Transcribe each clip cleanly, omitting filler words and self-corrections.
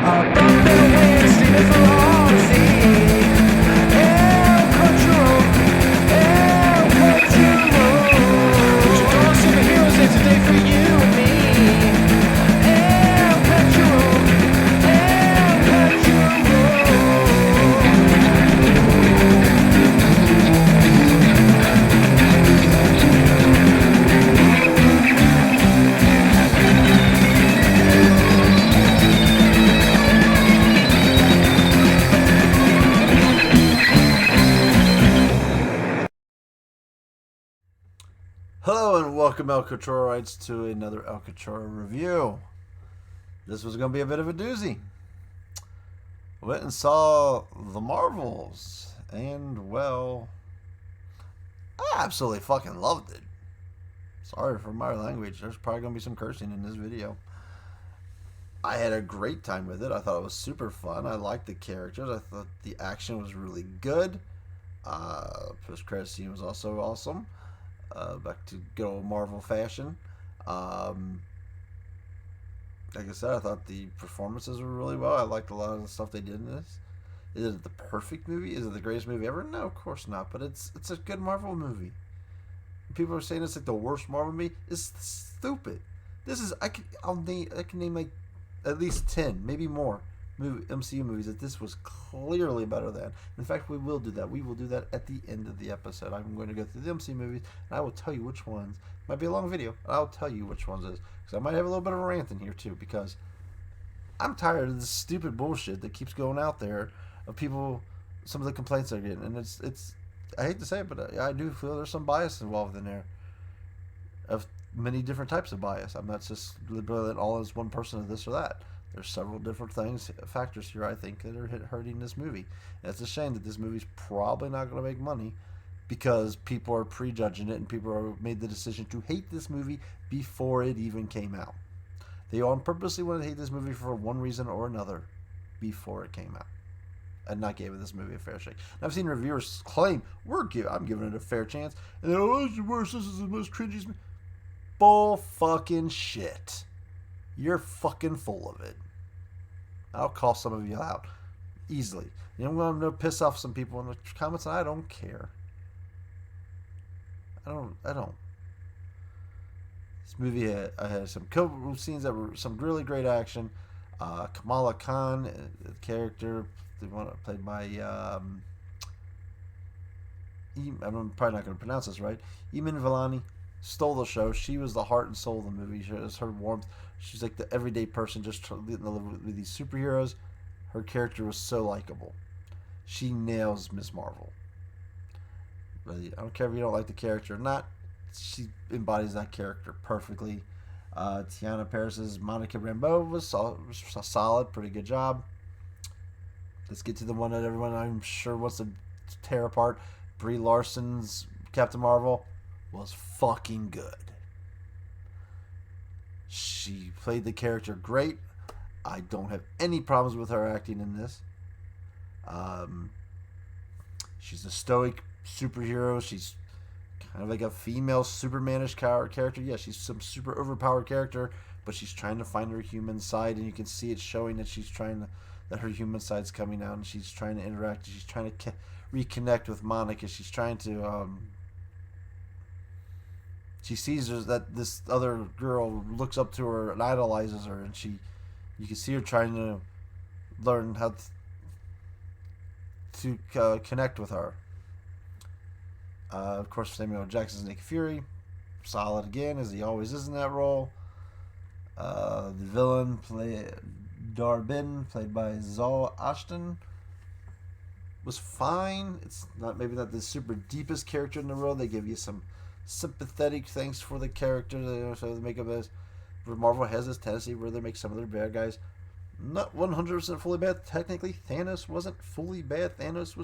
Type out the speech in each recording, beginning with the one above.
bumping away and streaming for all to see. El Cachorro, El Cachorro. There's a dawn superheroes day today for you and me. El Cachorro, El Cachorro. Hello and welcome, El Cachorroites, to another El Cachorro review. This was going to be a bit of a doozy. Went and saw The Marvels, and well, I absolutely fucking loved it. Sorry for my language, there's probably going to be some cursing in this video. I had a great time with it. I thought it was super fun. I liked the characters. I thought the action was really good. Post-credit scene was also awesome. Back to good old Marvel fashion. Like I said, I thought the performances were really well. I liked a lot of the stuff they did in this. Is it the perfect movie? Is it the greatest movie ever? No, of course not. But it's a good Marvel movie. People are saying it's like the worst Marvel movie. It's stupid. This is I can name like at least 10, maybe more, MCU movies that this was clearly better than. In fact, we will do that. We will do that at the end of the episode. I'm going to go through the MCU movies, and I will tell you which ones. It might be a long video, but I'll tell you which ones it is. Because I might have a little bit of a rant in here, too, because I'm tired of this stupid bullshit that keeps going out there of people, some of the complaints they're getting. And it's I hate to say it, but I do feel there's some bias involved in there. Of many different types of bias. I'm not just literally all as one person of this or that. There's several different factors here, I think, that are hurting this movie. And it's a shame that this movie's probably not going to make money because people are prejudging it and people are made the decision to hate this movie before it even came out. They on purposely wanted to hate this movie for one reason or another before it came out and not gave this movie a fair shake. And I've seen reviewers claim, I'm giving it a fair chance, and they're, oh, it's the worst, this is the most cringy. Bull fucking shit. You're fucking full of it. I'll call some of you out easily. You know, I'm going to piss off some people in the comments, and I don't care. I don't. This movie had some cool scenes that were some really great action. Kamala Khan, the character played by I'm probably not going to pronounce this right. Iman Vellani stole the show. She was the heart and soul of the movie. She was her warmth. She's like the everyday person just living with these superheroes. Her character was so likable. She nails Ms. Marvel. Really, I don't care if you don't like the character or not. She embodies that character perfectly. Tiana Paris's Monica Rambeau was solid. Pretty good job. Let's get to the one that everyone I'm sure wants to tear apart. Brie Larson's Captain Marvel was fucking good. She played the character great. I don't have any problems with her acting in this. She's a stoic superhero. She's kind of like a female Supermanish character. Yeah, she's some super overpowered character, but she's trying to find her human side, and you can see it showing that that her human side's coming out, and she's trying to interact. She's trying to reconnect with Monica. She's trying to she sees that this other girl looks up to her and idolizes her, and you can see her trying to learn how to connect with her. Of course, Samuel L. Jackson's Nick Fury, solid again, as he always is in that role. The villain, Dar-Benn, played by Zal Ashton, was fine. It's maybe not the super deepest character in the world. They give you some sympathetic things for the character, so they make up this. Marvel has this tendency where they make some of their bad guys not 100% fully bad. Technically, Thanos wasn't fully bad. Thanos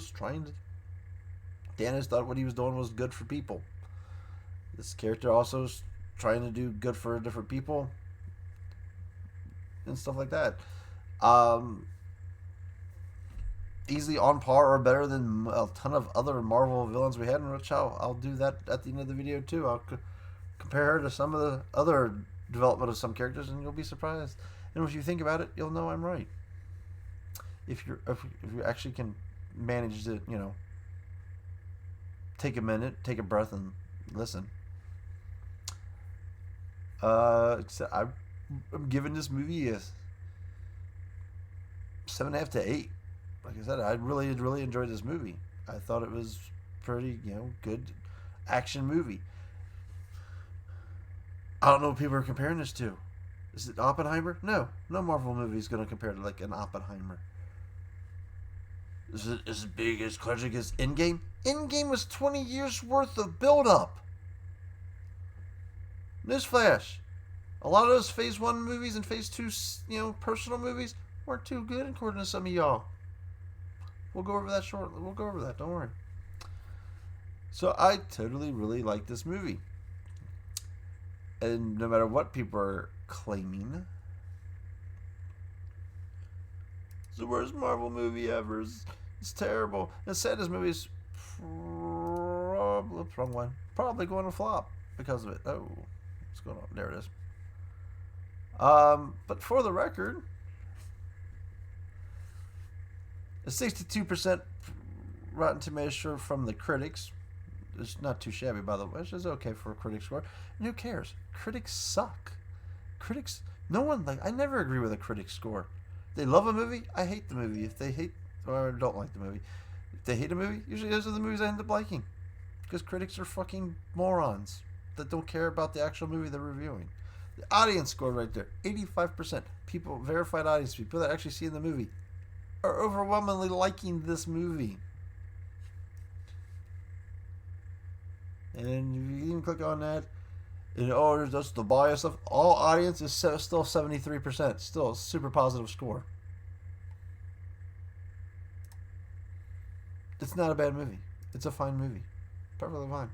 thought what he was doing was good for people. This character also is trying to do good for different people and stuff like that. Easily on par or better than a ton of other Marvel villains we had, which I'll do that at the end of the video too. I'll compare her to some of the other development of some characters, and you'll be surprised. And if you think about it, you'll know I'm right. if you actually can manage to, you know, take a minute, take a breath, and listen. I'm giving this movie a 7.5 to 8. Like I said, I really enjoyed this movie. I thought it was pretty, you know, good action movie. I don't know what people are comparing this to. Is it Oppenheimer? No Marvel movie is going to compare to like an Oppenheimer. Is it as big as tragic as Endgame? Endgame was 20 years worth of build-up. Newsflash. A lot of those Phase 1 movies and Phase 2, you know, personal movies weren't too good according to some of y'all. We'll go over that shortly. We'll go over that. Don't worry. So I totally really like this movie. And no matter what people are claiming, it's the worst Marvel movie ever. It's terrible. It's sad this movie is probably going to flop because of it. Oh, what's going on? There it is. But for the record, a 62% Rotten Tomatoes score from the critics. It's not too shabby, by the way. It's just okay for a critic score. And who cares? Critics suck. Critics, no one like. I never agree with a critic score. They love a movie. I hate the movie. If they hate or don't like the movie, if they hate a movie, usually those are the movies I end up liking, because critics are fucking morons that don't care about the actual movie they're reviewing. The audience score right there, 85%. People, verified audience, people that actually see the movie, are overwhelmingly liking this movie. And if you even click on that, and there's just the bias stuff. All audience is still 73%. Still a super positive score. It's not a bad movie. It's a fine movie. Perfectly fine.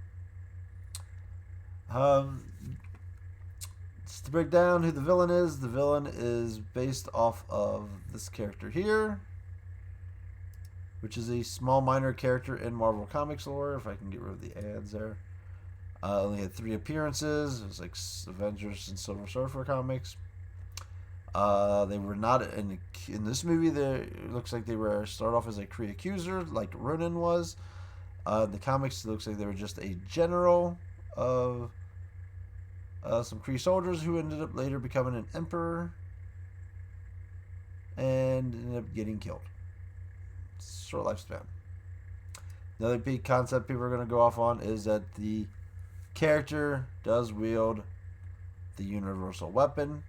Just to break down who the villain is based off of this character here, which is a small minor character in Marvel Comics lore. If I can get rid of the ads there. Only had 3 appearances. It was like Avengers and Silver Surfer comics. They were not in this movie. It looks like they were start off as a Kree accuser, like Ronan was. In the comics, it looks like they were just a general of some Kree soldiers who ended up later becoming an emperor and ended up getting killed. Short lifespan. Another big concept people are going to go off on is that the character does wield the universal weapon,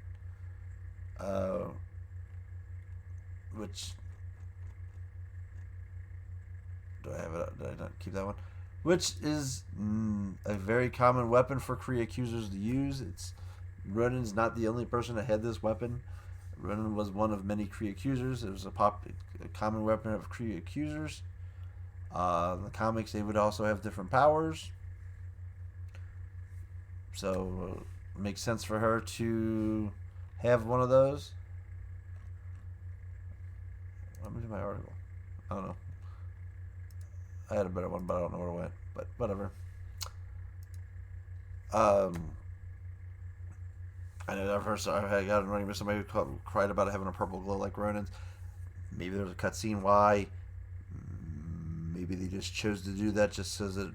which do I have it? Did I not keep that one? Which is a very common weapon for Kree accusers to use. Ronan's not the only person that had this weapon. Ronan was one of many Kree accusers. It was a common weapon of Kree accusers. In the comics, they would also have different powers. So it makes sense for her to have one of those. Let me do my article. I don't know. I had a better one, but I don't know where it went. But whatever. I know at first I got it running with somebody who cried about having a purple glow like Ronan's. Maybe there's a cutscene why. Maybe they just chose to do that just so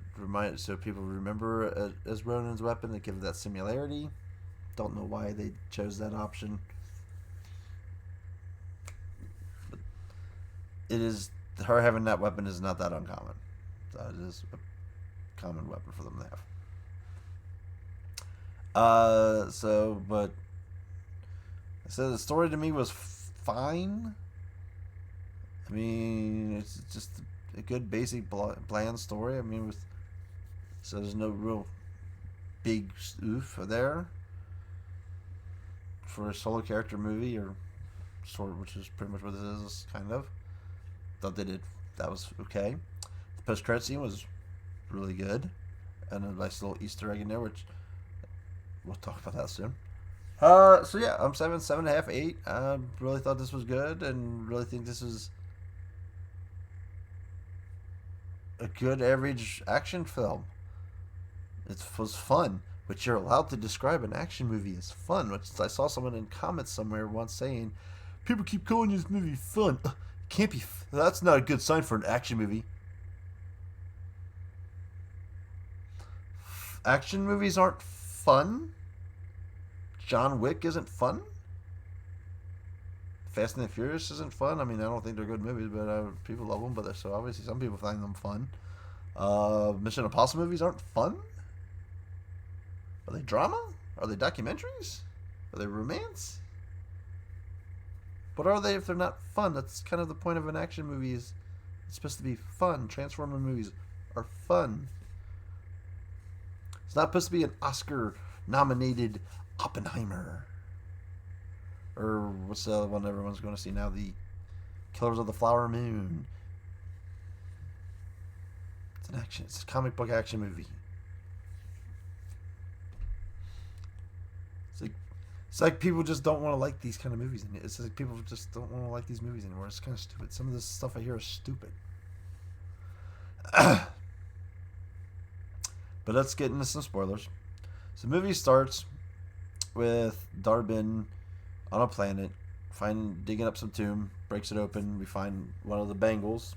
people remember as Ronan's weapon to give that similarity. Don't know why they chose that option. But it is, her having that weapon is not that uncommon. That is a common weapon for them to have. But the story to me was fine. I mean, it's just a good basic bland story. I mean, so there's no real big oof there for a solo character movie, or sort of, which is pretty much what this is, kind of. Thought they did, that was okay. The post-credit scene was really good, and a nice little Easter egg in there, which we'll talk about that soon. So yeah, I'm 7.5, 8. I really thought this was good, and really think this is a good average action film. It was fun, which you're allowed to describe an action movie as fun. Which I saw someone in comments somewhere once saying, "People keep calling this movie fun. Can't be. That's not a good sign for an action movie. Action movies aren't fun. John Wick isn't fun. Fast and the Furious isn't fun. I mean, I don't think they're good movies, but people love them. But so obviously, some people find them fun. Mission Impossible movies aren't fun. Are they drama? Are they documentaries? Are they romance? What are they if they're not fun? That's kind of the point of an action movie. Is it's supposed to be fun. Transformer movies are fun. It's not supposed to be an Oscar-nominated Oppenheimer. Or what's the other one everyone's going to see now? The Killers of the Flower Moon. It's an action. It's a comic book action movie. It's like people just don't want to like these kind of movies. It's like people just don't want to like these movies anymore. It's kind of stupid. Some of this stuff I hear is stupid. But let's get into some spoilers. So the movie starts with Darbin on a planet, digging up some tomb, breaks it open. We find one of the bangles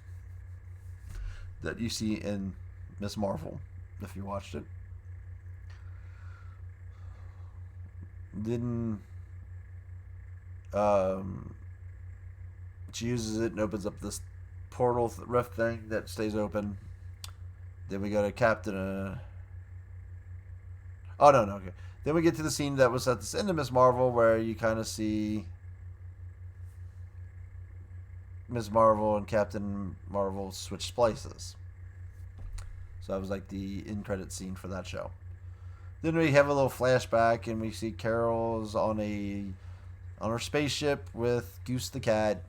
that you see in Miss Marvel, if you watched it. Then she uses it and opens up this portal rift thing that stays open. Then we go to Captain. Oh no, okay. Then we get to the scene that was at the end of Miss Marvel, where you kind of see Miss Marvel and Captain Marvel switch places. So that was like the end credit scene for that show. Then we have a little flashback, and we see Carol's on her spaceship with Goose the cat,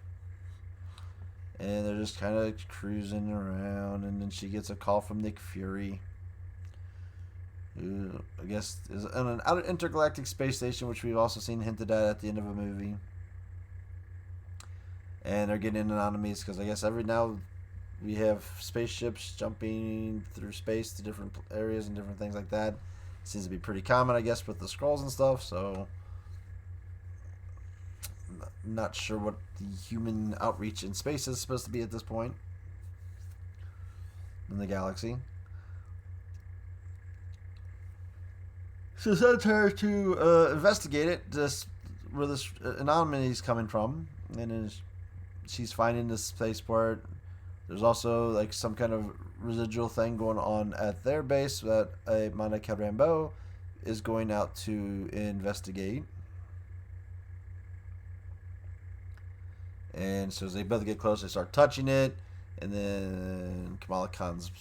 and they're just kind of cruising around. And then she gets a call from Nick Fury, who I guess is on an intergalactic space station, which we've also seen hinted at the end of a movie. And they're getting into enemies because I guess every now we have spaceships jumping through space to different areas and different things like that. Seems to be pretty common, I guess, with the Skrulls and stuff, so not sure what the human outreach in space is supposed to be at this point in the galaxy. So sends her to investigate it, where this anomaly is coming from, and she's finding this spaceport. There's also like some kind of residual thing going on at their base that Monica Rambeau is going out to investigate. And so as they both get close, they start touching it, and then Kamala Khan's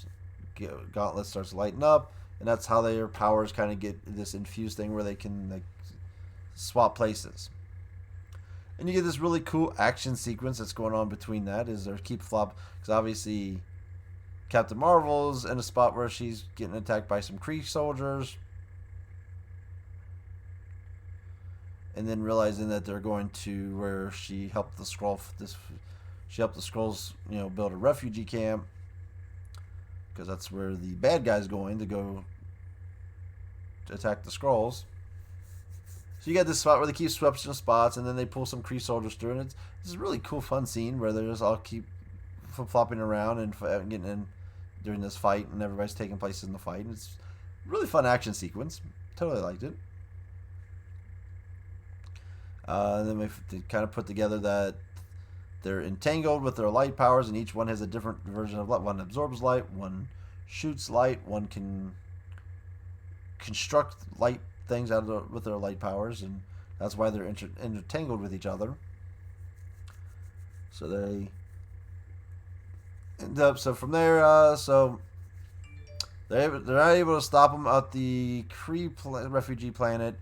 gauntlet starts lighting up, and that's how their powers kind of get this infused thing where they can like swap places. And you get this really cool action sequence that's going on between that. Is there keep flop because obviously Captain Marvel's in a spot where she's getting attacked by some Kree soldiers, and then realizing that they're going to where she helped the Skrulls, build a refugee camp, because that's where the bad guy's going to go to attack the Skrulls. So you got this spot where they keep switching spots, and then they pull some Kree soldiers through, and it's a really cool, fun scene where they just all keep flopping around and getting in during this fight, and everybody's taking place in the fight. And it's a really fun action sequence. Totally liked it. And then they kind of put together that they're entangled with their light powers, and each one has a different version of light. One absorbs light, one shoots light, one can construct light things with their light powers, and that's why they're intertangled with each other. So they end up. So from there, they're not able to stop them at the Kree refugee planet.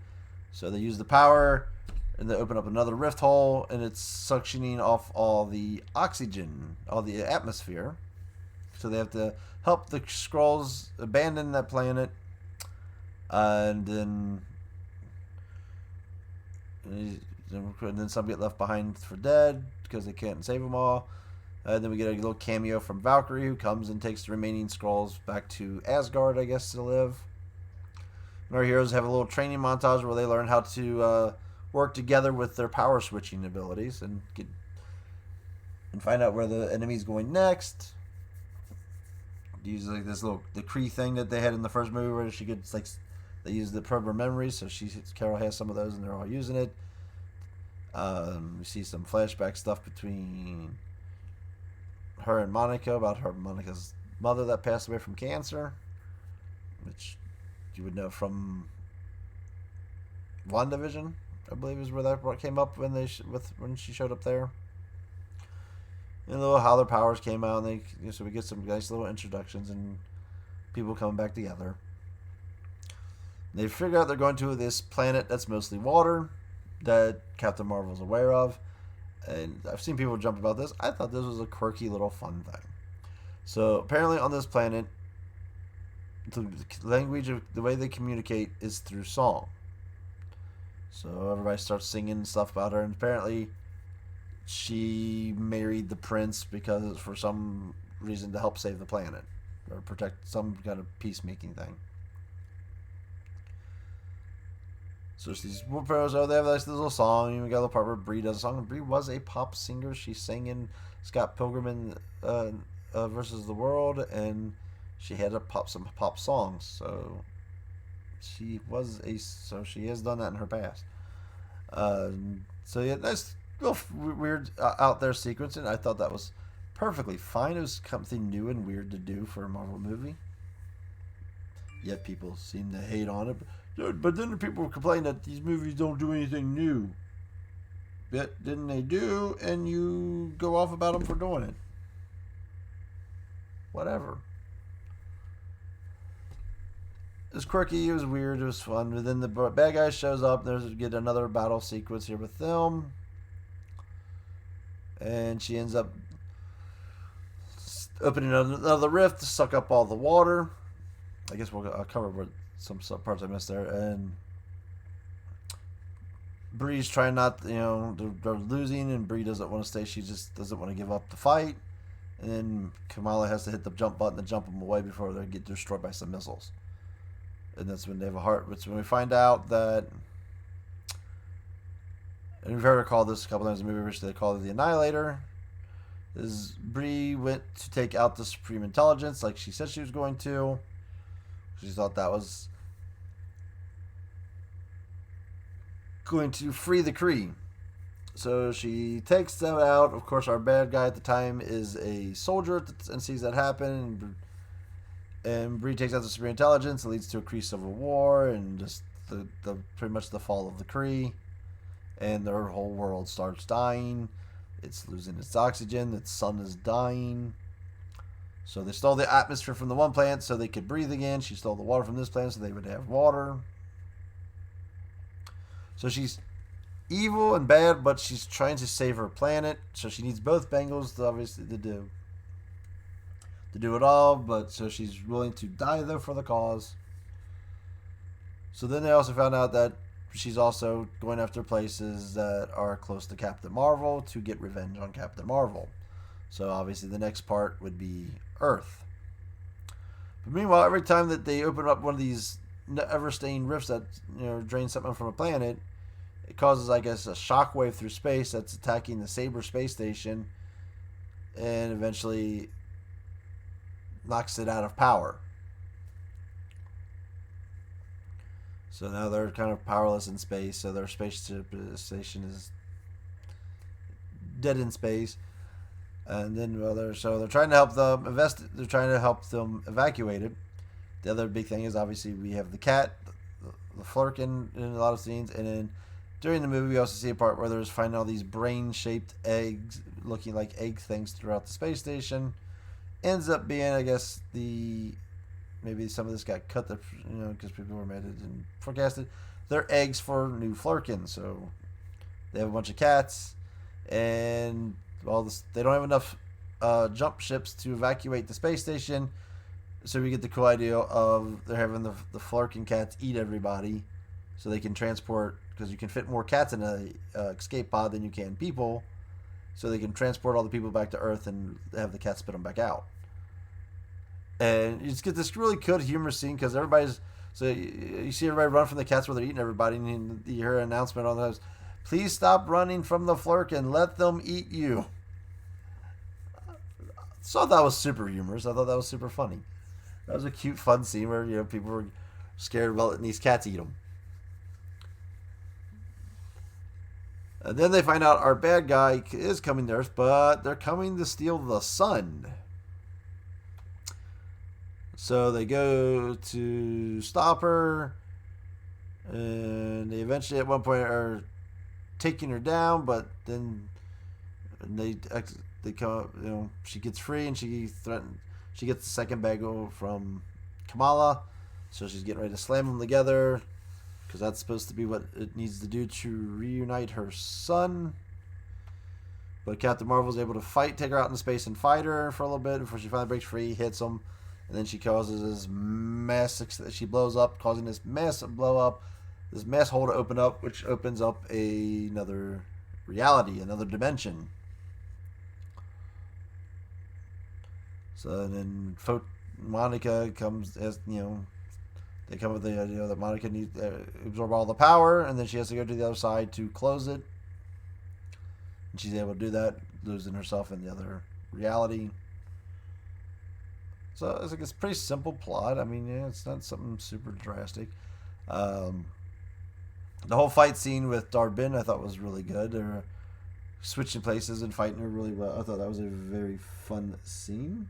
So they use the power, and they open up another rift hole, and it's suctioning off all the oxygen, all the atmosphere. So they have to help the Skrulls abandon that planet. And then some get left behind for dead because they can't save them all. And then we get a little cameo from Valkyrie, who comes and takes the remaining Skrulls back to Asgard, I guess, to live. And our heroes have a little training montage where they learn how to work together with their power switching abilities and and find out where the enemy's going next. Use like this little the Kree thing that they had in the first movie where she gets like they use the probe her memories, so Carol has some of those and they're all using it. We see some flashback stuff between her and Monica about Monica's mother that passed away from cancer, which you would know from WandaVision, I believe is where that came up when when she showed up there. And how their powers came out, and so we get some nice little introductions and people coming back together. They figure out they're going to this planet that's mostly water that Captain Marvel's aware of. And I've seen people jump about this. I thought this was a quirky little fun thing. So apparently on this planet, the language of the way they communicate is through song. So everybody starts singing stuff about her, and apparently she married the prince because for some reason to help save the planet or protect some kind of peacemaking thing. So these pros, they have this little song. We got a little part where Brie does a song. And Brie was a pop singer. She sang in Scott Pilgrim in versus the World, and she had some pop songs. So she has done that in her past. So yeah, that's a little weird out there sequence, and I thought that was perfectly fine. It was something new and weird to do for a Marvel movie. Yet people seem to hate on it. But then the people complain that these movies don't do anything new. Yet didn't they do, and you go off about them for doing it. Whatever. It was quirky, it was weird, it was fun. But then the bad guy shows up, there's get another battle sequence here with them. And she ends up opening another rift to suck up all the water. I guess I'll cover some parts I missed there. And Bree's trying not, they're losing, and Bree doesn't want to stay. She just doesn't want to give up the fight. And then Kamala has to hit the jump button to jump them away before they get destroyed by some missiles. And that's when they have a heart. It's when we find out that, and we've heard her call this a couple times in the movie, which they call it the Annihilator. Is Bree went to take out the Supreme Intelligence like she said she was going to. She thought that was going to free the Kree. So she takes them out. Of course, our bad guy at the time is a soldier and sees that happen. And Bree takes out the Supreme Intelligence. It leads to a Kree civil war and just the pretty much the fall of the Kree. And their whole world starts dying. It's losing its oxygen. Its sun is dying. So they stole the atmosphere from the one planet so they could breathe again. She stole the water from this planet so they would have water. So she's evil and bad, but she's trying to save her planet. So she needs both Bengals to do it all. But so she's willing to die though for the cause. So then they also found out that she's also going after places that are close to Captain Marvel to get revenge on Captain Marvel. So obviously the next part would be Earth. But meanwhile, every time that they open up one of these ever-staying rifts that drain something from a planet, it causes, I guess, a shockwave through space that's attacking the Saber space station and eventually knocks it out of power. So now they're kind of powerless in space. So their spaceship station is dead in space. And then they're trying to help them They're trying to help them evacuate it. The other big thing is obviously we have the cat, the Flurkin in a lot of scenes, and then during the movie we also see a part where there's finding all these brain-shaped eggs, looking like egg things throughout the space station. Ends up being, I guess, maybe some of this got cut, because people were made it and forecasted. They're eggs for new Flurkins, so they have a bunch of cats, and they don't have enough jump ships to evacuate the space station, so we get the cool idea of they're having the Flurkin cats eat everybody, so they can transport, because you can fit more cats in a escape pod than you can people, so they can transport all the people back to Earth and have the cats spit them back out. And you just get this really good humorous scene because you see everybody run from the cats where they're eating everybody, and you hear an announcement on those, "Please stop running from the Flurkin, let them eat you." So I thought that was super humorous. I thought that was super funny. That was a cute, fun scene where people were scared about letting these cats eat them. And then they find out our bad guy is coming to Earth, but they're coming to steal the sun. So they go to stop her, and they eventually at one point are taking her down, but then they come up, she gets free and she gets the second bag from Kamala, so she's getting ready to slam them together because that's supposed to be what it needs to do to reunite her son. But Captain Marvel's able to take her out into space and fight her for a little bit before she finally breaks free, hits him, and then she causes this she blows up, causing this massive blow up, this mass hole to open up, which opens up another reality, another dimension. So then Monica comes, as they come with the idea that Monica needs to absorb all the power, and then she has to go to the other side to close it. And she's able to do that, losing herself in the other reality. So it's a pretty simple plot. I mean, it's not something super drastic. The whole fight scene with Darbin I thought was really good. They're switching places and fighting her really well. I thought that was a very fun scene.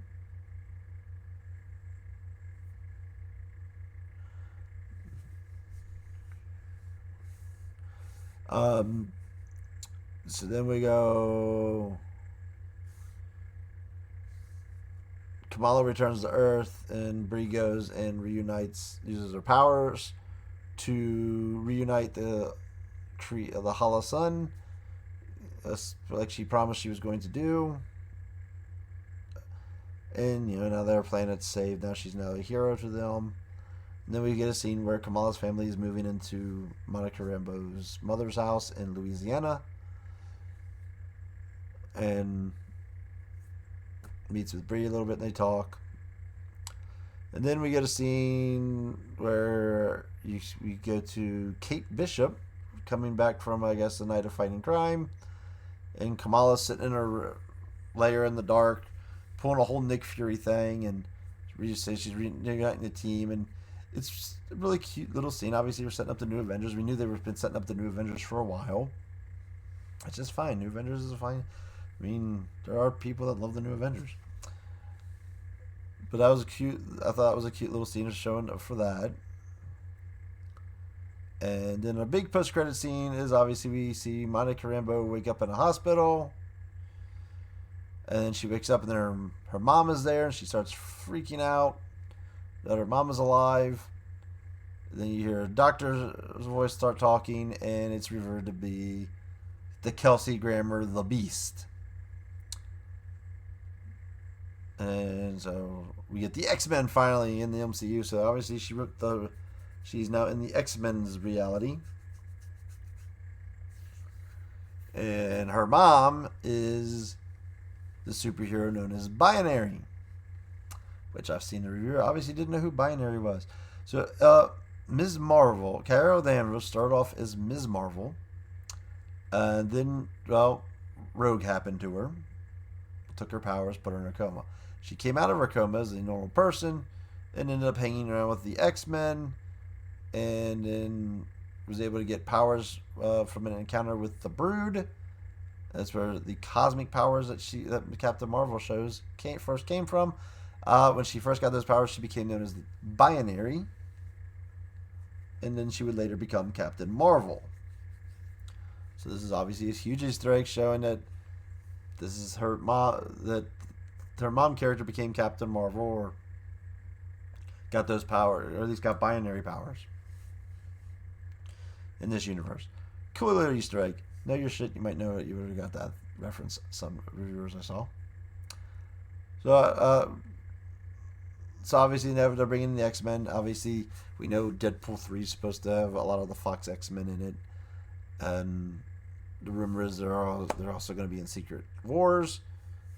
So then we go. Kamala returns to Earth, and Bree goes and uses her powers to reunite the Hollow Sun, like she promised she was going to do. And now their planet's saved. Now she's a hero to them. And then we get a scene where Kamala's family is moving into Monica Rambeau's mother's house in Louisiana, and meets with Bree a little bit, and they talk. And then we get a scene where we go to Kate Bishop coming back from, I guess, the night of fighting crime, and Kamala's sitting in her lair in the dark, pulling a whole Nick Fury thing, and she's reuniting the team, and it's a really cute little scene. Obviously, we're setting up the New Avengers. We knew they've been setting up the New Avengers for a while. It's just fine. New Avengers is fine. I mean, there are people that love the New Avengers. But that was cute. I thought that was a cute little scene showing up for that. And then a big post-credit scene is obviously we see Monica Rambeau wake up in a hospital. And then she wakes up and her mom is there, and she starts freaking out that her mom is alive. Then you hear a doctor's voice start talking, and it's revealed to be the Kelsey Grammer, the Beast. And so we get the X-Men finally in the MCU. So obviously she's now in the X-Men's reality. And her mom is the superhero known as Binary, which I've seen the review. I obviously didn't know who Binary was. So Ms. Marvel, Carol Danvers started off as Ms. Marvel. And then, Rogue happened to her. Took her powers, put her in a coma. She came out of her coma as a normal person and ended up hanging around with the X-Men, and then was able to get powers from an encounter with the Brood. That's where the cosmic powers that Captain Marvel first came from. When she first got those powers, she became known as the Binary, and then she would later become Captain Marvel. So this is obviously a huge Easter egg showing that this is her mom, that her mom character became Captain Marvel, or got those powers, or at least got Binary powers in this universe. Cool little Easter egg. Know your shit, you might know it. You would have got that reference. Some reviewers I saw. So obviously now they're bringing in the X-Men. Obviously, we know Deadpool 3 is supposed to have a lot of the Fox X-Men in it, and the rumor is they're also going to be in Secret Wars.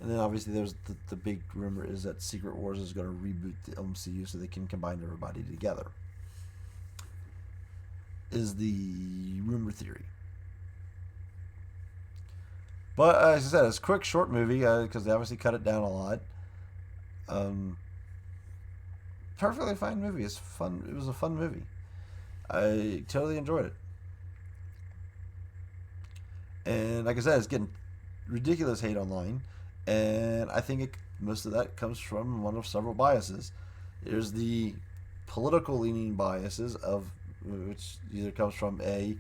And then obviously there's the big rumor is that Secret Wars is going to reboot the MCU so they can combine everybody together. Is the rumor theory. But as I said, it's a quick, short movie because they obviously cut it down a lot. Perfectly fine movie. It's fun. It was a fun movie. I totally enjoyed it. And like I said, it's getting ridiculous hate online, and I think most of that comes from one of several biases. There's the political leaning biases of which either comes from it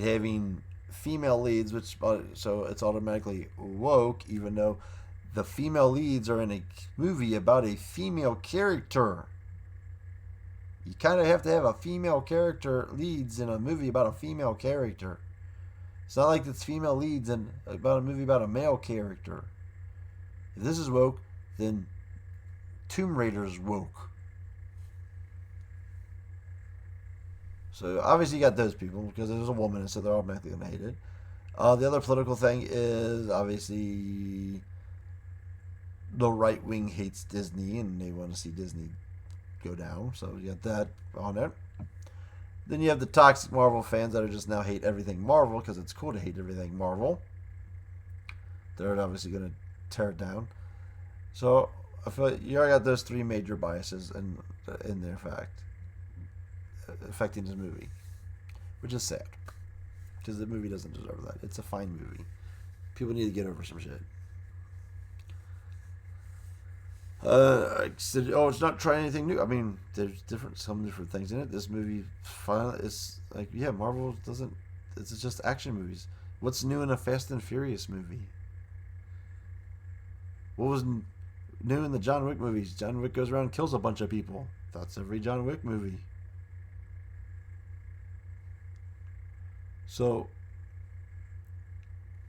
having female leads, which so it's automatically woke, even though the female leads are in a movie about a female character. You kind of have to have a female character leads in a movie about a female character. It's not like it's female leads in about a movie about a male character. If this is woke, then Tomb Raider's woke. So obviously you got those people because there's a woman, and so they're automatically gonna hate it. The other political thing is obviously the right wing hates Disney and they want to see Disney go down. So you got that on there. Then you have the toxic Marvel fans that are just now hate everything Marvel because it's cool to hate everything Marvel. They're obviously going to tear it down. So I feel like you already got those three major biases in their fact affecting this movie, which is sad because the movie doesn't deserve that. It's a fine movie. People need to get over some shit. I said, oh, it's not trying anything new. I mean, there's some different things in it. This movie, finally, it's like, yeah, Marvel doesn't. It's just action movies. What's new in a Fast and Furious movie? What was new in the John Wick movies? John Wick goes around and kills a bunch of people. That's every John Wick movie. So,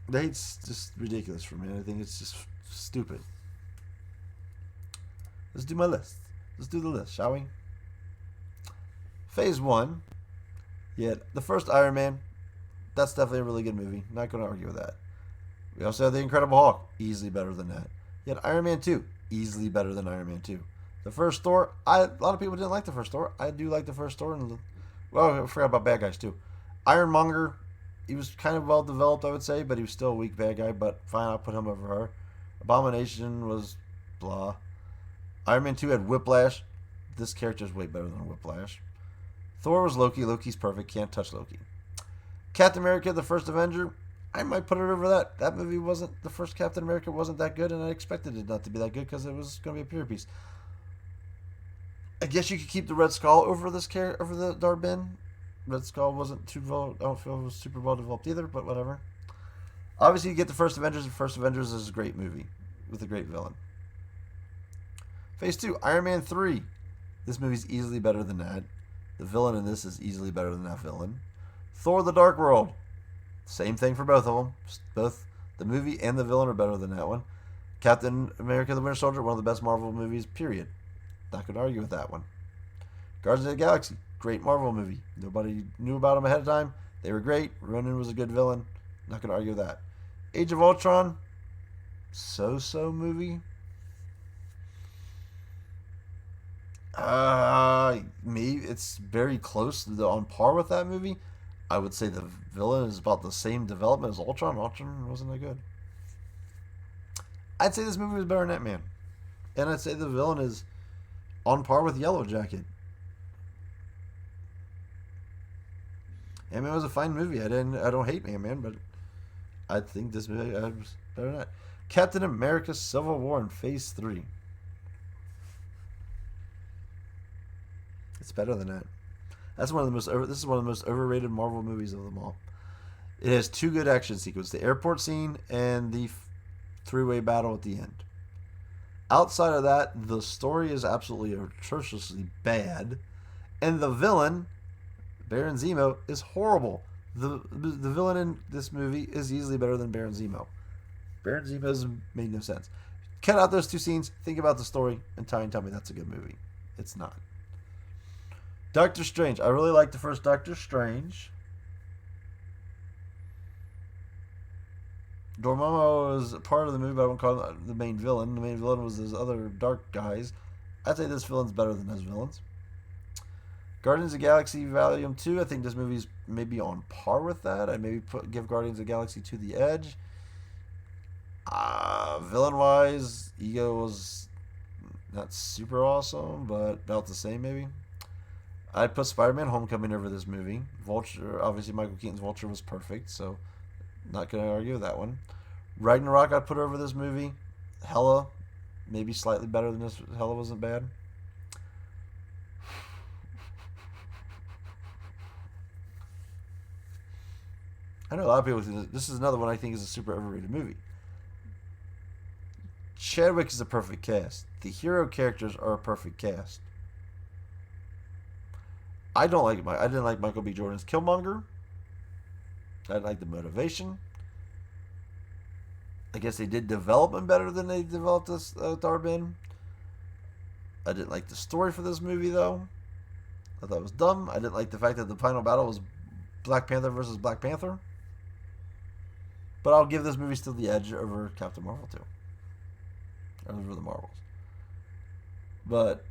the hate's just ridiculous for me. I think it's just stupid. Let's do my list. Let's do the list, shall we? Phase 1. Yeah, the first Iron Man. That's definitely a really good movie. Not going to argue with that. We also have The Incredible Hulk. Easily better than that. You had Iron Man 2. Easily better than Iron Man 2. The first Thor. A lot of people didn't like the first Thor. I do like the first Thor. Well, I forgot about bad guys too. Ironmonger. He was kind of well developed, I would say, but he was still a weak bad guy. But fine, I'll put him over her. Abomination was blah. Iron Man 2 had Whiplash. This character is way better than Whiplash. Thor was Loki. Loki's perfect. Can't touch Loki. Captain America, the first Avenger. I might put it over that. That movie wasn't, the first Captain America wasn't that good, and I expected it not to be that good because it was going to be a period piece. I guess you could keep the Red Skull over over the Dar-Benn. Red Skull wasn't too well, I don't feel it was super well developed either, but whatever. Obviously, you get the first Avengers. The first Avengers is a great movie with a great villain. Phase 2, Iron Man 3. This movie's easily better than that. The villain in this is easily better than that villain. Thor: The Dark World. Same thing for both of them. Both the movie and the villain are better than that one. Captain America: The Winter Soldier, one of the best Marvel movies, period. Not going to argue with that one. Guardians of the Galaxy, great Marvel movie. Nobody knew about them ahead of time. They were great. Ronan was a good villain. Not going to argue with that. Age of Ultron, so-so movie. Maybe it's very close on par with that movie. I would say the villain is about the same development as Ultron. Ultron wasn't that good. I'd say this movie was better than Ant-Man. And I'd say the villain is on par with Yellow Jacket. Ant-Man was a fine movie. I don't hate Ant-Man, but I think this movie was better than that. Captain America: Civil War in Phase 3. It's better than that. This is one of the most overrated Marvel movies of them all. It has two good action sequences: the airport scene and the three-way battle at the end. Outside of that, the story is absolutely atrociously bad, and the villain, Baron Zemo, is horrible. The villain in this movie is easily better than Baron Zemo. Baron Zemo's made no sense. Cut out those two scenes, think about the story, and tell me that's a good movie. It's not. Doctor Strange. I really like the first Doctor Strange. Dormammu was part of the movie, but I won't call him the main villain. The main villain was those other dark guys. I'd say this villain's better than those villains. Guardians of the Galaxy Volume 2. I think this movie's maybe on par with that. I'd maybe give Guardians of the Galaxy 2 the edge. Villain-wise, Ego was Not super awesome, but about the same maybe. I'd put Spider-Man: Homecoming over this movie. Vulture, obviously Michael Keaton's Vulture was perfect, so not gonna argue with that one. Ragnarok I'd put over this movie. Hella, maybe slightly better than this. Hella wasn't bad. I know a lot of people think this is another one I think is a super overrated movie. Chadwick is a perfect cast. The hero characters are a perfect cast. I didn't like Michael B. Jordan's Killmonger. I didn't like the motivation. I guess they did develop him better than they developed this Dar-Benn. I didn't like the story for this movie though. I thought it was dumb. I didn't like the fact that the final battle was Black Panther versus Black Panther. But I'll give this movie still the edge over Captain Marvel 2. Over the Marvels. But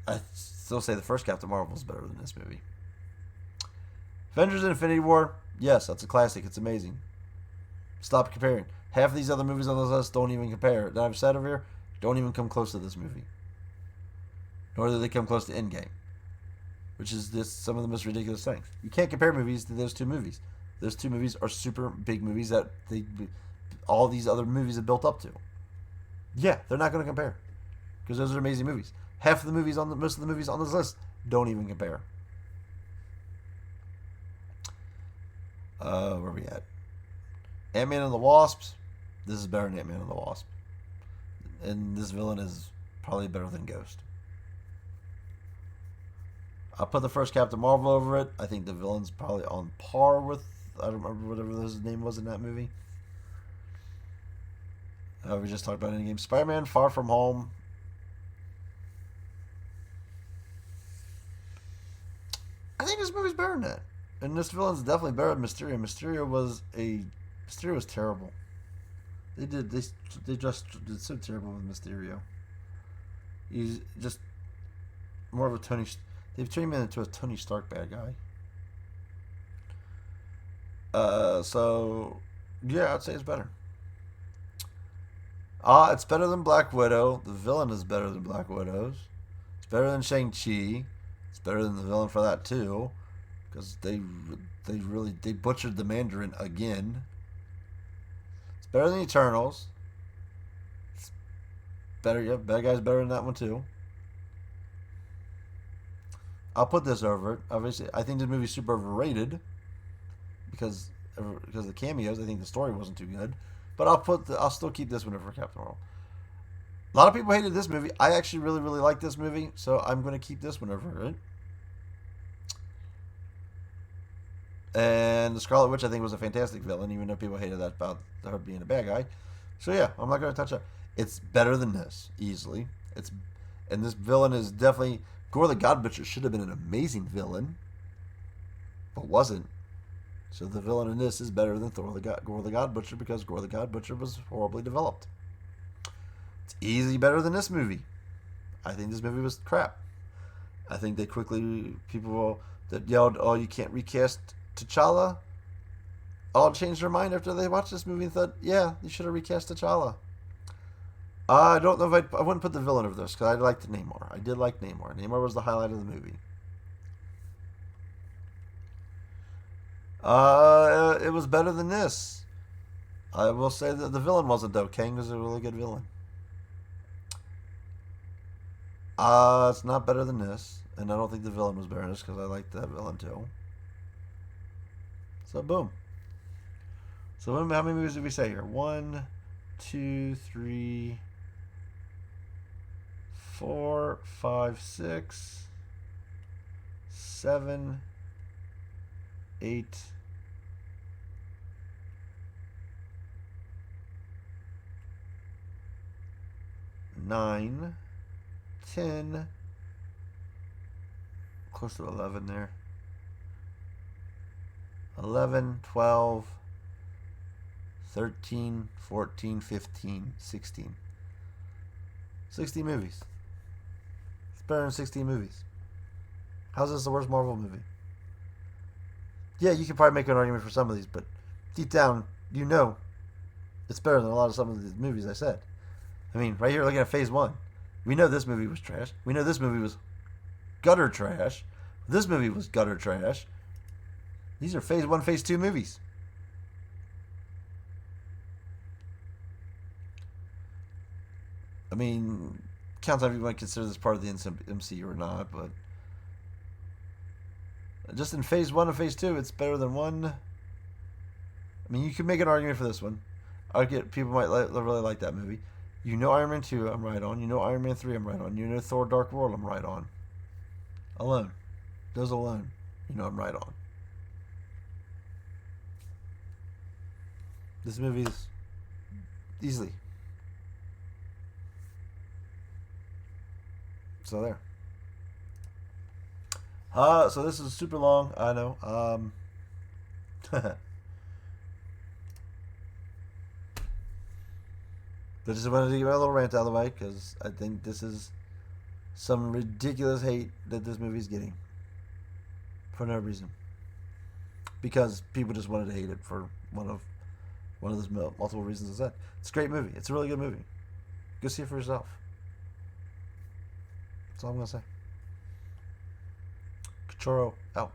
I still say the first Captain Marvel is better than this movie. Avengers Infinity War, yes, that's a classic. It's amazing. Stop comparing. Half of these other movies on this list don't even compare. That I've said over here, don't even come close to this movie. Nor do they come close to Endgame. Which is just some of the most ridiculous things. You can't compare movies to those two movies. Those two movies are super big movies that all these other movies have built up to. Yeah, they're not going to compare. Because those are amazing movies. Most of the movies on this list don't even compare. Where are we at? Ant-Man and the Wasps. This is better than Ant-Man and the Wasp. And this villain is probably better than Ghost. I'll put the first Captain Marvel over it. I think the villain's probably on par with, I don't remember whatever his name was in that movie. We just talked about Endgame. Spider-Man: Far From Home. I think this movie's better than that. And this villain's definitely better than Mysterio. Mysterio was terrible. They just did so terrible with Mysterio. He's just more of a Tony. They've turned him into a Tony Stark bad guy. So yeah, I'd say it's better. It's better than Black Widow. The villain is better than Black Widow's. It's better than Shang-Chi. It's better than the villain for that too, because they butchered the Mandarin again. It's better than Eternals. It's better, yeah, bad guy's better than that one too. I'll put this over it. Obviously, I think this movie's super overrated because of the cameos. I think the story wasn't too good. But I'll still keep this one over Captain Marvel. A lot of people hated this movie. I actually really, really like this movie, so I'm going to keep this one over it. And the Scarlet Witch, I think, was a fantastic villain, even though people hated that about her being a bad guy. So yeah, I'm not going to touch that. It's better than this, easily. And this villain is definitely... Gore the God Butcher should have been an amazing villain, but wasn't. So the villain in this is better than Gore the God Butcher because Gore the God Butcher was horribly developed. It's easily better than this movie. I think this movie was crap. I think people that yelled, "Oh, you can't recast T'Challa," all changed their mind after they watched this movie and thought, "Yeah, you should have recast T'Challa." I don't know if I wouldn't put the villain over this because I liked Namor. I did like Namor. Namor was the highlight of the movie. It was better than this. I will say that the villain wasn't though. Kang was a really good villain. It's not better than this, and I don't think the villain was better than this because I liked that villain too. So boom. So how many movies did we say here? 1, 2, 3, 4, 5, 6, 7, 8, 9, 10, close to 11 there. 11, 12, 13, 14, 15, 16. 16 movies. It's better than 16 movies. How's this the worst Marvel movie? Yeah, you could probably make an argument for some of these, but deep down, you know it's better than a lot of some of the movies I said. I mean, right here, looking at Phase 1. We know this movie was trash. We know this movie was gutter trash. This movie was gutter trash. These are phase 1, phase 2 movies. I mean, counts on if you want to consider this part of the MCU or not, but just in phase 1 and phase 2, it's better than one. I mean, you can make an argument for this one. I get people might really like that movie. You know Iron Man 2, I'm right on. You know Iron Man 3, I'm right on. You know Thor Dark World, I'm right on. Alone. Those alone, you know I'm right on. This movie is easily. So there. So this is super long, I know. But just wanted to get my little rant out of the way because I think this is some ridiculous hate that this movie's getting for no reason. Because people just wanted to hate it for one of those multiple reasons I said. It's a great movie. It's a really good movie. Go see it for yourself. That's all I'm gonna say. Cachorro out.